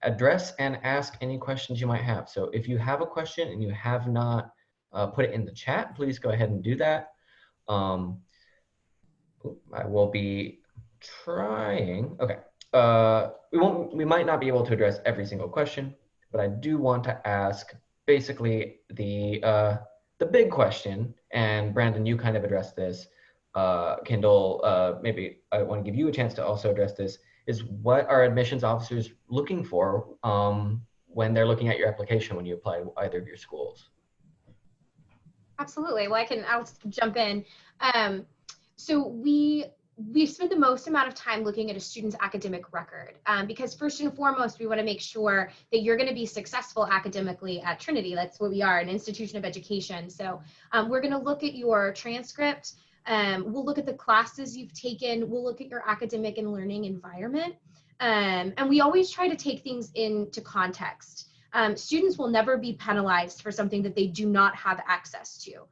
address and ask any questions you might have. So if you have a question and you have not put it in the chat, please go ahead and do that. I will be trying. Okay. We might not be able to address every single question, but I do want to ask basically the big question, and Brandon, you kind of addressed this. Kindel, maybe I want to give you a chance to also address this, is what are admissions officers looking for when they're looking at your application when you apply to either of your schools? Absolutely. Well, I'll jump in. So we spend the most amount of time looking at a student's academic record because first and foremost, we want to make sure that you're going to be successful academically at Trinity. That's what we are, an institution of education. So we're going to look at your transcript. We'll look at the classes you've taken. We'll look at your academic and learning environment. And we always try to take things into context. Students will never be penalized for something that they do not have access to.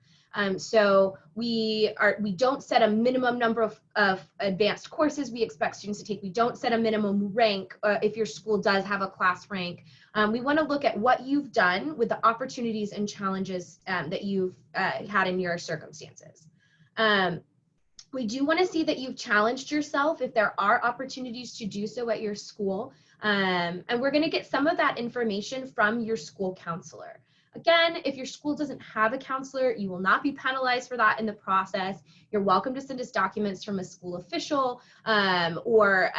So we don't set a minimum number of advanced courses we expect students to take. We don't set a minimum rank if your school does have a class rank. We want to look at what you've done with the opportunities and challenges that you've had in your circumstances. We do want to see that you've challenged yourself if there are opportunities to do so at your school. And we're going to get some of that information from your school counselor. Again, if your school doesn't have a counselor, you will not be penalized for that in the process. You're welcome to send us documents from a school official or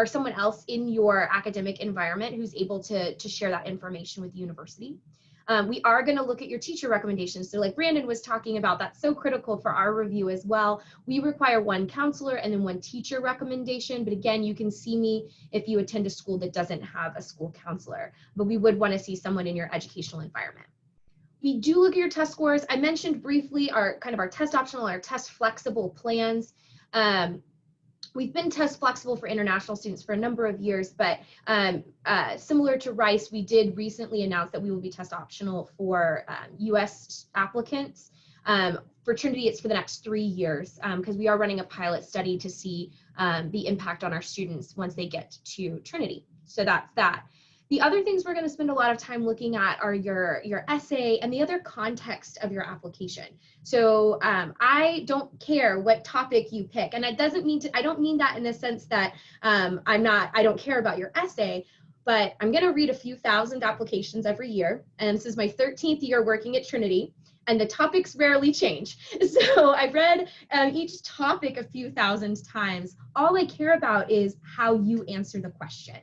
someone else in your academic environment who's able to share that information with the university. We are going to look at your teacher recommendations. So like Brandon was talking about, that's so critical for our review as well. We require 1 counselor and then 1 teacher recommendation. But again, you can see me if you attend a school that doesn't have a school counselor, but we would want to see someone in your educational environment. We do look at your test scores. I mentioned briefly our test optional, our test flexible plans. We've been test flexible for international students for a number of years, but similar to Rice, we did recently announce that we will be test optional for US applicants. For Trinity, it's for the next 3 years because we are running a pilot study to see the impact on our students once they get to Trinity. So that's that. The other things we're going to spend a lot of time looking at are your essay and the other context of your application. So I don't care what topic you pick, and it doesn't mean I don't mean that in the sense that I don't care about your essay, but I'm going to read a few thousand applications every year, and this is my 13th year working at Trinity, and the topics rarely change. So I've read each topic a few thousand times. All I care about is how you answer the question.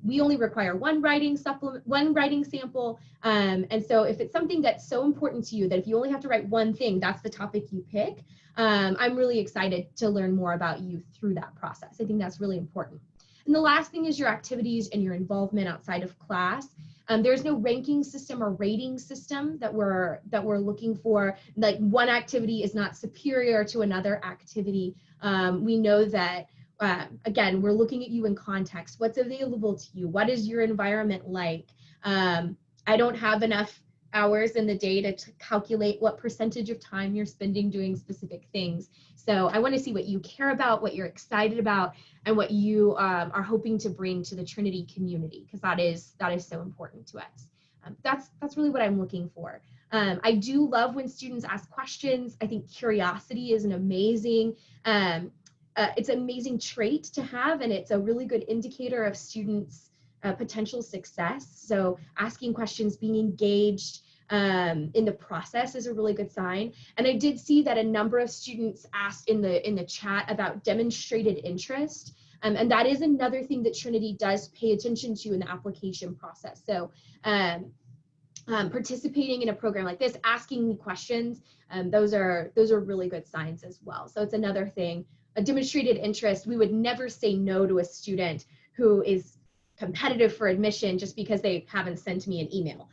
We only require one writing sample. And so if it's something that's so important to you that if you only have to write one thing, that's the topic you pick, I'm really excited to learn more about you through that process. I think that's really important. And the last thing is your activities and your involvement outside of class. There's no ranking system or rating system that we're looking for. Like one activity is not superior to another activity. We know that, again, we're looking at you in context. What's available to you? What is your environment like? I don't have enough hours in the day to calculate what percentage of time you're spending doing specific things. So I want to see what you care about, what you're excited about, and what you are hoping to bring to the Trinity community, because that is so important to us. That's really what I'm looking for. I do love when students ask questions. I think curiosity is an amazing it's an amazing trait to have, and it's a really good indicator of students' potential success. So asking questions, being engaged in the process is a really good sign. And I did see that a number of students asked in the chat about demonstrated interest. And that is another thing that Trinity does pay attention to in the application process. So participating in a program like this, asking me questions, those are really good signs as well. So it's another thing. A demonstrated interest, we would never say no to a student who is competitive for admission just because they haven't sent me an email.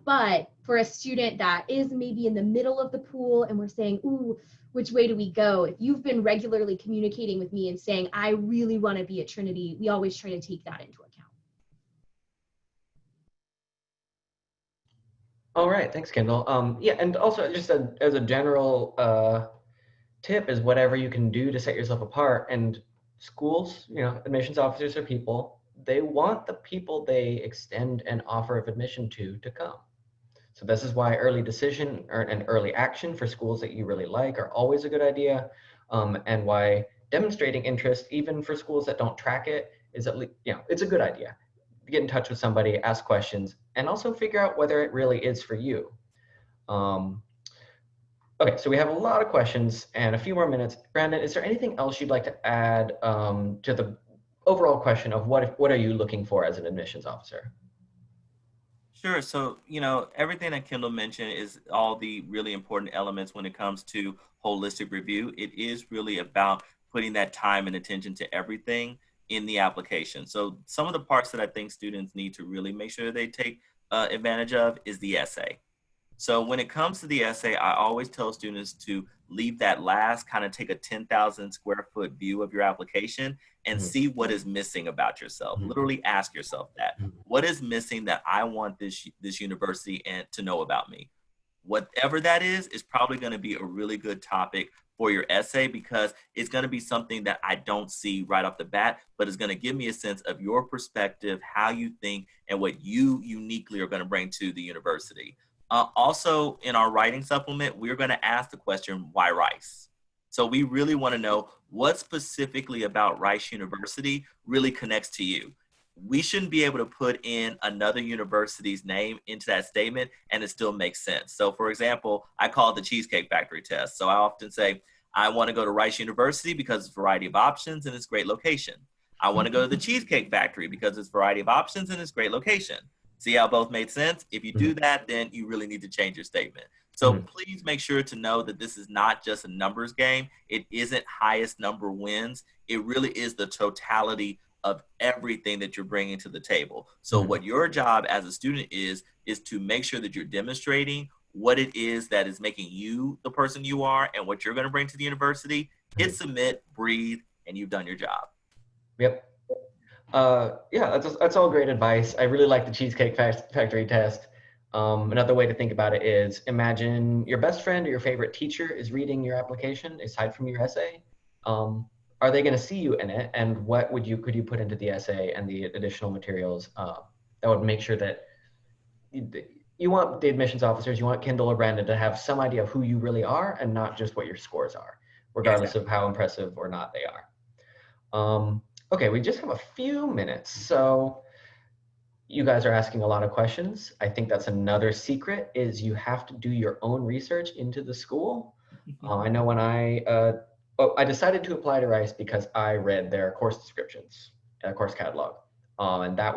But for a student that is maybe in the middle of the pool and we're saying, ooh, which way do we go? If you've been regularly communicating with me and saying, I really want to be at Trinity, we always try to take that into account. All right, thanks, Kindel. Yeah, and also just as a general tip is whatever you can do to set yourself apart. And schools, admissions officers are people. They want the people they extend an offer of admission to come. So this is why early decision and early action for schools that you really like are always a good idea, and why demonstrating interest, even for schools that don't track it, is at least, it's a good idea. Get in touch with somebody, ask questions, and also figure out whether it really is for you. Okay, so we have a lot of questions and a few more minutes. Brandon, is there anything else you'd like to add to the overall question of what are you looking for as an admissions officer? Sure. So, everything that Kindle mentioned is all the really important elements when it comes to holistic review. It is really about putting that time and attention to everything in the application. So some of the parts that I think students need to really make sure they take advantage of is the essay. So when it comes to the essay, I always tell students to leave that last, kind of take a 10,000 square foot view of your application and see what is missing about yourself. Literally ask yourself that. What is missing that I want this university to know about me? Whatever that is probably going to be a really good topic for your essay, because it's going to be something that I don't see right off the bat, but it's going to give me a sense of your perspective, how you think, and what you uniquely are going to bring to the university. Also, in our writing supplement, we're going to ask the question, why Rice? So we really want to know what specifically about Rice University really connects to you. We shouldn't be able to put in another university's name into that statement and it still makes sense. So for example, I call it the Cheesecake Factory test. So I often say, I want to go to Rice University because it's a variety of options and it's a great location. I want to go to the Cheesecake Factory because it's a variety of options and it's a great location. See how both made sense? If you do that, then you really need to change your statement. So please make sure to know that this is not just a numbers game. It isn't highest number wins. It really is the totality of everything that you're bringing to the table. So what your job as a student is to make sure that you're demonstrating what it is that is making you the person you are and what you're going to bring to the university. Hit submit, breathe, and you've done your job. Yep. Yeah, that's all great advice. I really like the Cheesecake Factory test. Another way to think about it is imagine your best friend or your favorite teacher is reading your application aside from your essay. Are they going to see you in it? And what could you put into the essay and the additional materials that would make sure that you want the admissions officers, you want Kindel or Brandon to have some idea of who you really are and not just what your scores are, regardless of how impressive or not they are. Okay, we just have a few minutes. So you guys are asking a lot of questions. I think that's another secret is you have to do your own research into the school. I know when I decided to apply to Rice because I read their course descriptions, course catalog. And I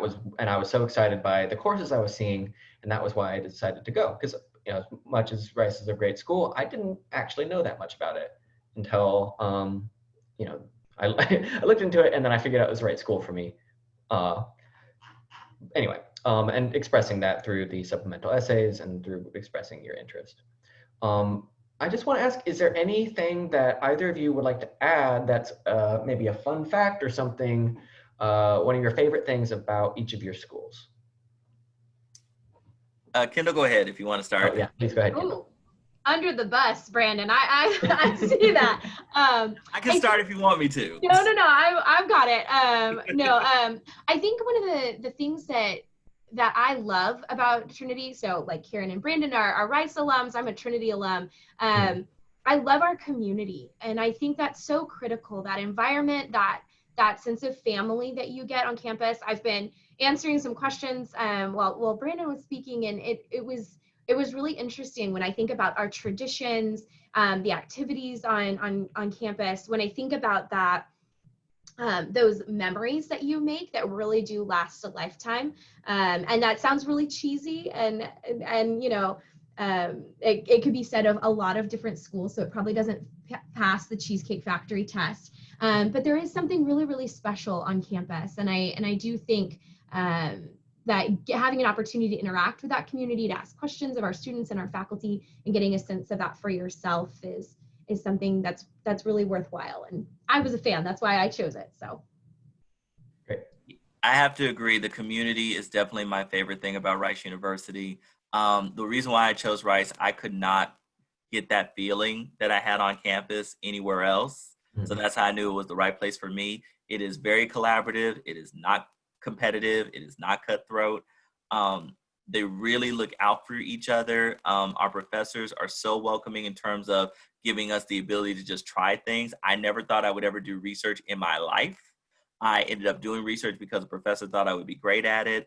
was so excited by the courses I was seeing, and that was why I decided to go. Because as much as Rice is a great school, I didn't actually know that much about it until I looked into it and then I figured out it was the right school for me. Anyway, and expressing that through the supplemental essays and through expressing your interest. I just want to ask, is there anything that either of you would like to add that's maybe a fun fact or something, one of your favorite things about each of your schools? Kindel, go ahead if you want to start. Oh, yeah, please go ahead, Kindle. Ooh, under the bus, Brandon. I see that. I can start if you want me to. No. I've got it. I think one of the things that I love about Trinity, so like Kieran and Brandon are Rice alums. I'm a Trinity alum. I love our community, and I think that's so critical. That environment, that sense of family that you get on campus. I've been answering some questions while Brandon was speaking, and it was really interesting when I think about our traditions, the activities on campus. When I think about that, those memories that you make that really do last a lifetime, and that sounds really cheesy, and it could be said of a lot of different schools, so it probably doesn't pass the Cheesecake Factory test. But there is something really, really special on campus, and I do think that having an opportunity to interact with that community, to ask questions of our students and our faculty, and getting a sense of that for yourself is something that's really worthwhile. And I was a fan, that's why I chose it. So great. I have to agree, the community is definitely my favorite thing about Rice University. The reason why I chose Rice, I could not get that feeling that I had on campus anywhere else. So that's how I knew it was the right place for me. It is very collaborative. It is not competitive. It is not cutthroat. They really look out for each other. Our professors are so welcoming in terms of giving us the ability to just try things. I never thought I would ever do research in my life. I ended up doing research because a professor thought I would be great at it.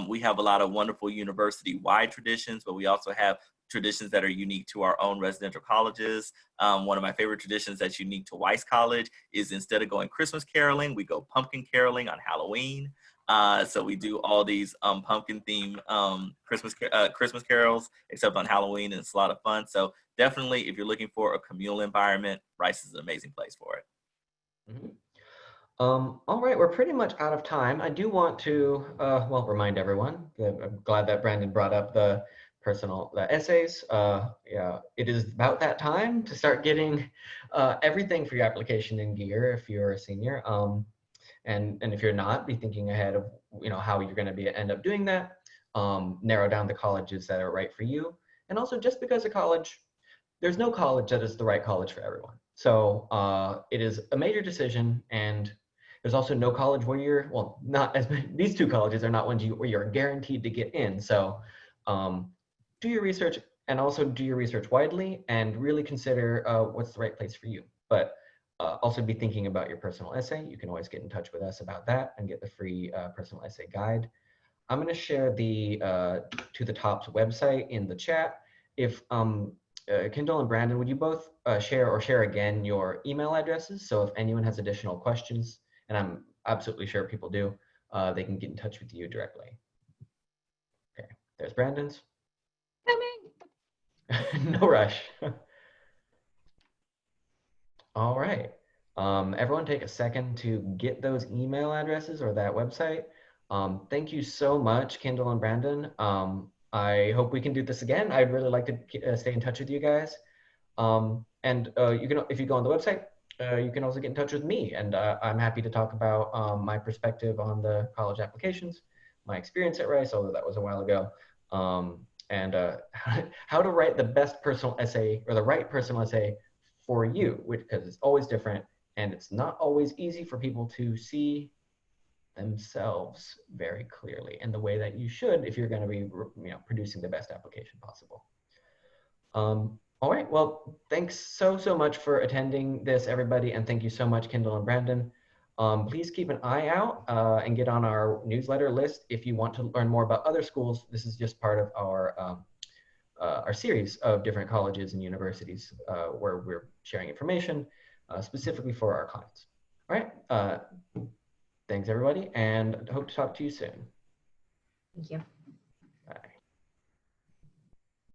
We have a lot of wonderful university-wide traditions, but we also have traditions that are unique to our own residential colleges. One of my favorite traditions that's unique to Weiss College is, instead of going Christmas caroling, we go pumpkin caroling on Halloween. So we do all these pumpkin themed Christmas carols, except on Halloween, and it's a lot of fun. So definitely, if you're looking for a communal environment, Rice is an amazing place for it. Mm-hmm. All right, we're pretty much out of time. I do want to, remind everyone that I'm glad that Brandon brought up the essays. Yeah, it is about that time to start getting everything for your application in gear if you're a senior. And if you're not, be thinking ahead of how you're going to end up doing that. Narrow down the colleges that are right for you. And also, just because there's no college that is the right college for everyone. So it is a major decision, and there's also no college where not as many, these two colleges are not ones where you're guaranteed to get in. So do your research, and also do your research widely, and really consider what's the right place for you. But also be thinking about your personal essay. You can always get in touch with us about that and get the free personal essay guide. I'm going to share the To the Top's website in the chat. If Kindel and Brandon, would you both share again your email addresses? So if anyone has additional questions, and I'm absolutely sure people do, they can get in touch with you directly. Okay, there's Brandon's. coming. No rush. All right. Everyone take a second to get those email addresses or that website. Thank you so much, Kindel and Brandon. I hope we can do this again. I'd really like to stay in touch with you guys. And you can, if you go on the website, you can also get in touch with me, and I'm happy to talk about my perspective on the college applications, my experience at Rice, although that was a while ago, and how to write the best personal essay, or the right personal essay for you, because it's always different, and it's not always easy for people to see themselves very clearly in the way that you should if you're going to be producing the best application possible. All right, well, thanks so much for attending this, everybody, and thank you so much, Kindel and Brandon. Please keep an eye out and get on our newsletter list if you want to learn more about other schools. This is just part of our series of different colleges and universities where we're sharing information specifically for our clients. All right, thanks everybody, and hope to talk to you soon. Thank you.